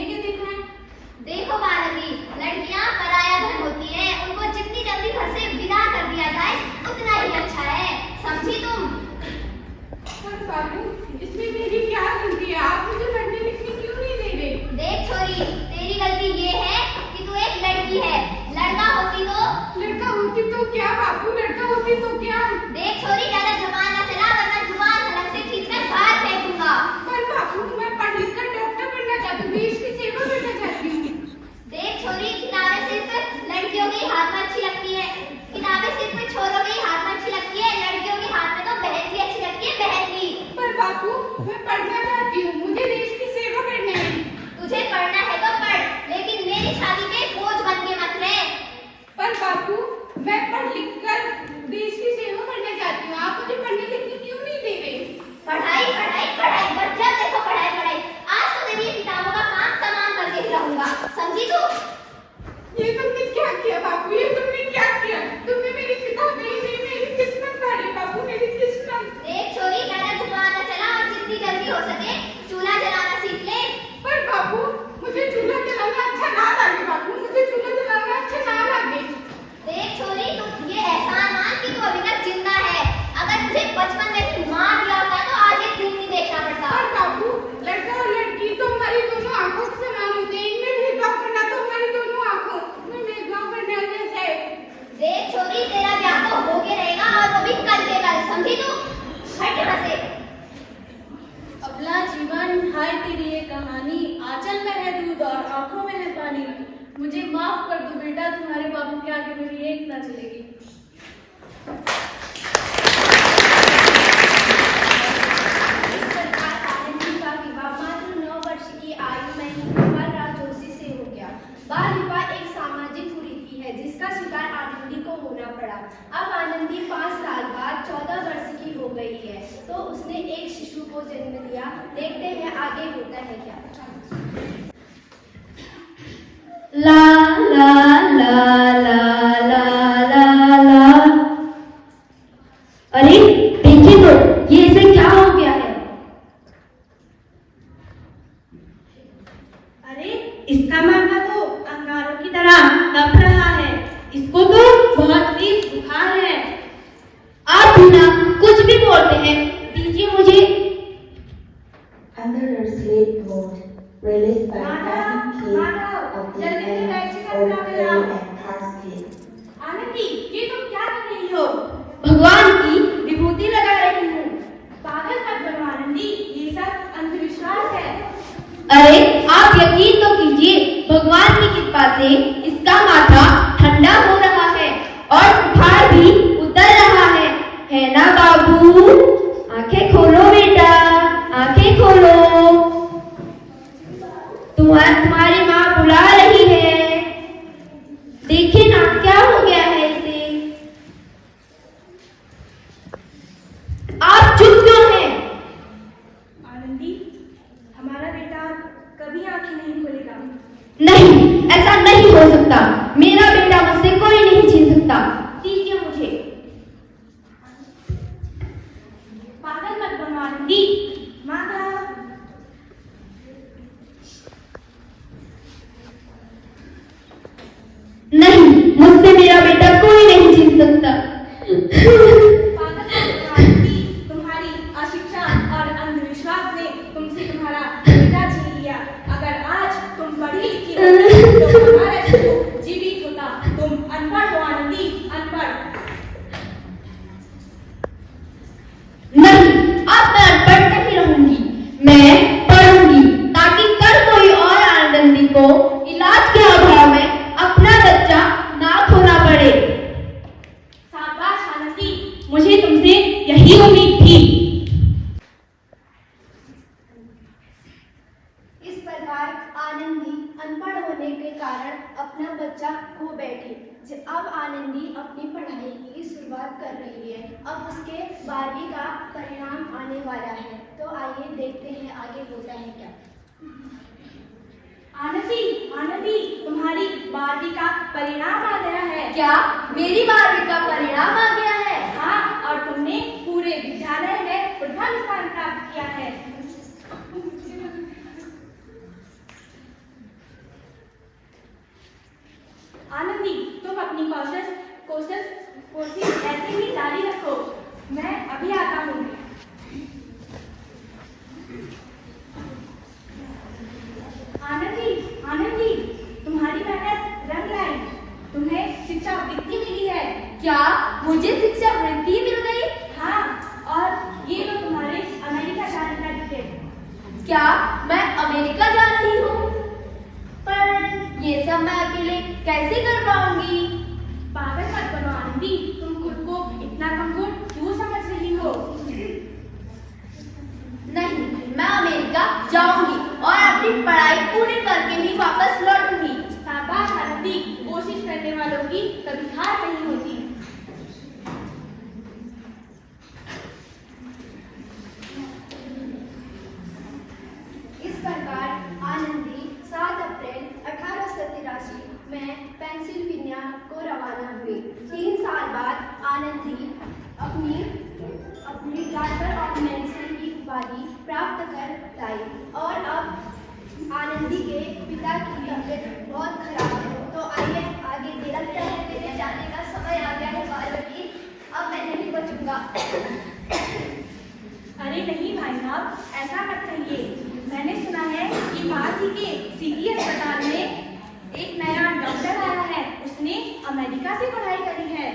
के दिन है। देखो बालकी, लड़कियां पराया धन होती है, उनको जितनी जल्दी घर से विदा कर दिया जाए उतना ही अच्छा है, समझी तुम? पर बाबू, इसमें मेरी क्या गलती है? आप मुझे पढ़ने लिखने क्यों नहीं दे रहे? देख छोरी, तेरी गलती ये है कि तू एक लड़की है, लड़का होती तो क्या बाबू, लड़का होती तो क्या? देख छोरी, ज्यादा जबान ना चला वरना जुबान हलक से खींचकर बाहर फेंक दूंगा। पर बाबू, मैं पढ़ लिख कर डॉक्टर बनना चाहती हूँ, देश की सेवा करना चाहती हूँ। देख छोरी, किताबें सिर्फ लड़कियों के हाथ में अच्छी लगती है, किताबें सिर्फ छोरों के हाथ में अच्छी लगती है, लड़कियों के हाथ में तो बहन की अच्छी लगती है, बहन की। पर बाबू, मैं पढ़ना चाहती हूँ, मुझे देश की सेवा करनी है। तुझे पढ़ना है तो पढ़, लेकिन मेरी छाती पे बोझ बन के मत रह। पर बाबू, मैं पढ़ लिख कर देश की सेवा करना चाहती हूँ, आप मुझे पढ़ने लिखने क्यों नहीं दे रहे? पढ़ाई पढ़ाई पढ़ाई, बस जब देखो पढ़ाई पढ़ाई। आज तो तेरी किताबों का काम तमाम करके ही रहूंगा, समझी तू? ये तुमने क्या किया बाबू, ये तुमने क्या किया? तुमने मेरी किताबें ही नहीं, मेरी किस्मत फाड़ी बाबू, मेरी किस्मत। देख छोरी, ज्यादा जुबान ना चला और जितनी जल्दी हो सके चूल्हा जलाना सीख ले। पर बाबू, मुझे चूल्हा जलाना अच्छा ना लगे बाबू, मुझे चूल्हा जलाना अच्छा ना लगे। देख छोरी, तू ये एहसान मान कि तू अभी तक जिंदा है, अगर तुझे बचपन में ही मार दिया होता तो आज एक दिन नहीं देखना पड़ता। पर बाबू, लड़का और लड़की तो हमारी दोनों आंखों के समान होते हैं, इनमें भेदभाव करना तो हमारी दोनों आंखों में भेदभाव करने जैसा है। देख छोरी, तेरा ब्याह तो हो के रहेगा और वो भी कल के कल, समझी तू? हट यहाँ से। अबला जीवन, हाय तेरी ये कहानी, आंचल में है दूध और आंखों में है पानी। मुझे माफ कर दो बेटा, तुम्हारे बाबू के आगे मेरी एक ना चलेगी। इस प्रकार आनंदी का विवाह मात्र 9 वर्ष की आयु में ही कुंवर राज जोशी से हो गया। बाल विवाह एक सामाजिक कुरीति है जिसका शिकार आनंदी को होना पड़ा। अब आनंदी 5 साल बाद 14 वर्ष की हो गई है तो उसने एक शिशु को जन्म दिया। देखते हैं आगे होता है क्या। ला ला ला ला ला ला ला। अरे देखिए तो, ये इसे क्या हो गया है? अरे इसका माथा तो अंगारों की तरह तप रहा है, इसको तो बहुत तेज बुखार है। आप भी ना कुछ भी बोलते हैं, दीजिए मुझे। Under her sleep mode, released by having key of the and casket. Anandi, ये तुम क्या कर रही हो? भगवान की विभूति लगा रही हूँ। पागल मत बनो आनंदी, ये सब अंधविश्वास है। अरे आप यकीन तो कीजिए, भगवान की कृपा से इसका माथा ठंडा हो रहा है और बुखार भी उतर रहा है ना बाबू? आंखें खोलो बेटा, आंखें खोलो। तुम्हारी माँ बुला रही है, देखिए ना क्या हो गया है इसे। आप चुप क्यों हैं? आनंदी, हमारा बेटा कभी आंखें नहीं खोलेगा। नहीं, ऐसा नहीं हो सकता। मेरा बेटा मुझसे कोई नहीं छीन सकता। दीजिए मुझे। पागल मत बनो आनंदी, माता। नहीं, मुझसे मेरा बेटा कोई नहीं छीन सकता। पागल मत बनो आनंदी, तुम्हारी अशिक्षा और अंधविश्वास ने तुमसे तुम्हारा बेटा छीन लिया। अगर आज तुम पढ़ी लिखी होती तो हमारा शिशु जीवित होता। तुम अनपढ़ हो आनंदी, अनपढ़। नहीं, अब मैं अनपढ़ नहीं रहूंगी, मैं पढ़ूंगी ताकि कल कोई और आनंदी को इलाज के अभाव में अपना बच्चा ना खोना पड़े। शाबाश आनंदी, मुझे तुमसे यही उम्मीद थी। इस प्रकार आनंदी अनपढ़ होने के कारण अपना बच्चा खो बैठी। अब आनंदी अपनी पढ़ाई की शुरुआत कर रही है। अब उसके 12वीं का परिणाम आने वाला है, तो आइए देखते हैं आगे होता है क्या। आनंदी, आनंदी, तुम्हारी 12वीं का परिणाम आ गया है। क्या मेरी 12वीं का परिणाम आ गया है? हाँ, और तुमने पूरे विद्यालय में प्रथम स्थान प्राप्त किया है। आनंदी, तुम अपनी कोशिश ऐसे ही जारी रखो। मैं अभी आता हूँ। आनंदी, तुम्हारी मेहनत रंग लाई। तुम्हें शिक्षावृत्ति मिली है। क्या मुझे शिक्षावृत्ति मिल गई? हाँ, और ये लो तुम्हारे अमेरिका जाने का टिकट। क्या मैं अमेरिका जा रही हूँ? पर ये सब मैं अकेले कैसे कर पाऊंगी? पागल मत बनो आनंदी, तुम खुद को इतना कमजोर क्यों समझ रही हो? नहीं, मैं अमेरिका जाऊंगी और अपनी पढ़ाई पूरी करके ही वापस लौटूंगी। शाबाश आनंदी, कोशिश करने वालों की कभी हार नहीं होती। इस प्रकार आनंदी 7 अप्रैल 1883 में पेंसिल्वेनिया को रवाना हुई। 3 साल बाद आनंदी अपनी डॉक्टर ऑफ मेडिसिन की उपाधि प्राप्त कर लाई। और अब आनंदी के पिता की तबीयत बहुत खराब है। तो आइए आगे देखते हैं। मेरे जाने का समय आ गया है पार्वती, अब मैं नहीं बचूंगा। अरे नहीं भाई साहब, ऐसा मत कहिए। मैंने सुना है कि पास ही के सिटी अस्पताल में एक नया डॉक्टर आया है। उसने अमेरिका से पढ़ाई करी है।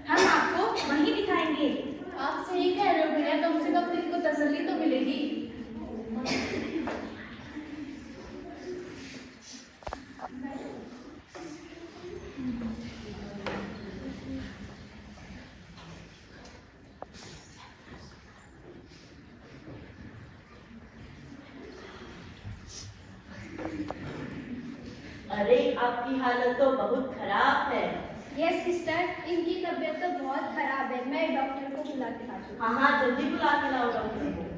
हम आपको वहीं दिखाएंगे। आप सही कह रहे हो भैया, कम से कम दिल को तसल्ली तो मिलेगी। अरे आपकी हालत तो बहुत खराब है। यस सिस्टर, इनकी तबीयत तो बहुत खराब है। मैं डॉक्टर को बुला के लाती हूँ। हाँ, जल्दी बुला के लाओ डॉक्टर को।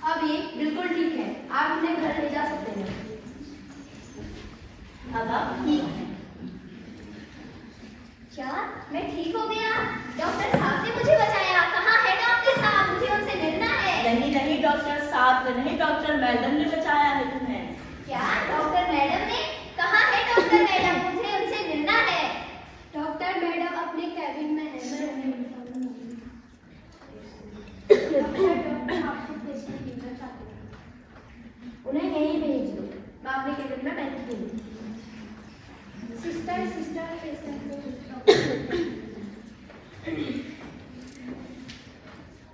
अब ये बिल्कुल ठीक है, आप इन्हें घर ले जा सकते हैं। अब आप ठीक है। क्या मैं ठीक हो गया? डॉक्टर साहब ने मुझे बचाया। कहाँ है डॉक्टर साहब? मुझे उनसे मिलना है। नहीं डॉक्टर साहब नहीं, डॉक्टर मैडम ने बचाया है तुम्हें। क्या डॉक्टर मैडम ने? कहाँ है डॉक्टर मैडम? मुझे उनसे मिलना है। डॉक्टर मैडम अपने कैबिन में है। मैं उन्हें डॉक्टर आपसे पेशेंट मिलना चाहती हूँ। उन्हें यहीं भेज दो, मैं अपने केबिन में बैठती हूँ। सिस्टर पेशेंट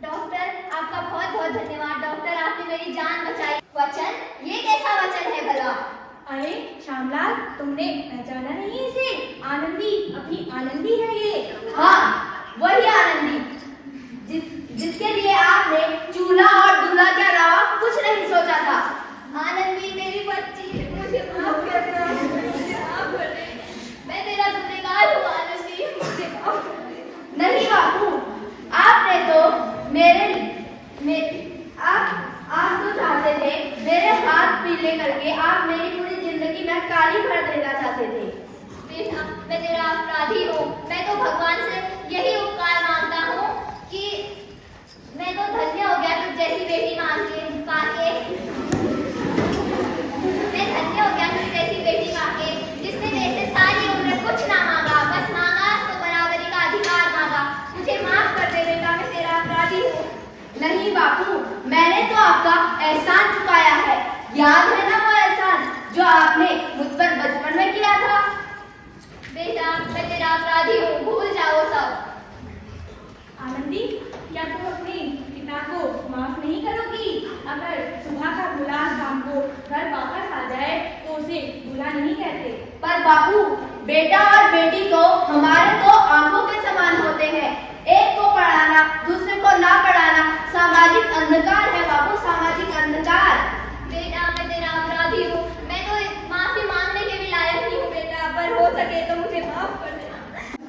डॉक्टर, आपका बहुत बहुत धन्यवाद। डॉक्टर, आपने मेरी जान बचाई। वचन? ये कैसा वचन है भला? अरे श्यामलाल, तुमने पहचाना नहीं इसे? आनंदी, अपनी आनंदी है ये। हाँ, वही आनंदी जिसके लिए आपने चूल्हा और दूल्हा के अलावा कुछ नहीं सोचा था। आनंदी मेरी बच्ची, मुझे माफ कर दे। मुझे माफ कर दे। मैं तेरा गुनहगार हूँ आनंदी, मुझे माफ कर दे। नहीं बापू, आपने तो आप तो चाहते थे मेरे हाथ पीले करके आप मेरी पूरी जिंदगी में काली भर देना चाहते थे। बेटा, मैं तेरा अपराधी हूँ। मैं तो भगवान से यही उपकार मांगता हूँ कि मैं तो धन्य हो गया तुझ जैसी बेटी पाके। मैं धन्य हो गया तुझ जैसी बेटी पाके, जिसने मेरे से सारी उम्र कुछ ना मांगा, बस मांगा तो बराबरी का अधिकार मांगा। मुझे माफ कर दे बेटा, मैं तेरा अपराधी हूँ। नहीं बापू, मैंने तो आपका एहसान चुकाया है। याद है ना वो एहसान जो आपने मुझ पर बचपन में किया था? बेटा, मैं तेरा अपराधी हूँ, भूल जाओ सब। आनंदी, क्या तुम अपने पिता को माफ नहीं करोगी? अगर सुबह का बुला शाम को घर वापस आ जाए तो उसे बुला नहीं कहते। पर बापू, बेटा और बेटी तो हमारे तो आंखों के समान होते हैं। एक को पढ़ाना, दूसरे को ना पढ़ाना सामाजिक अंधकार है बापू, सामाजिक अंधकार। बेटा, मैं तेरा अपराधी हूँ। मैं तो माफी मांगने के भी लायक नहीं हूँ बेटा, पर हो सके तो मुझे माफ कर देना।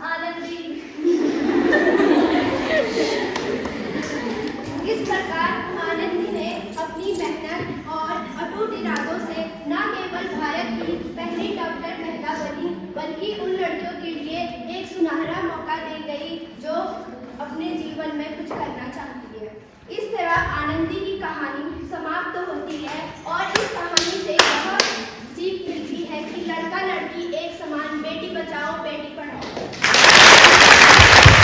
आनंद दे गई जो अपने जीवन में कुछ करना चाहती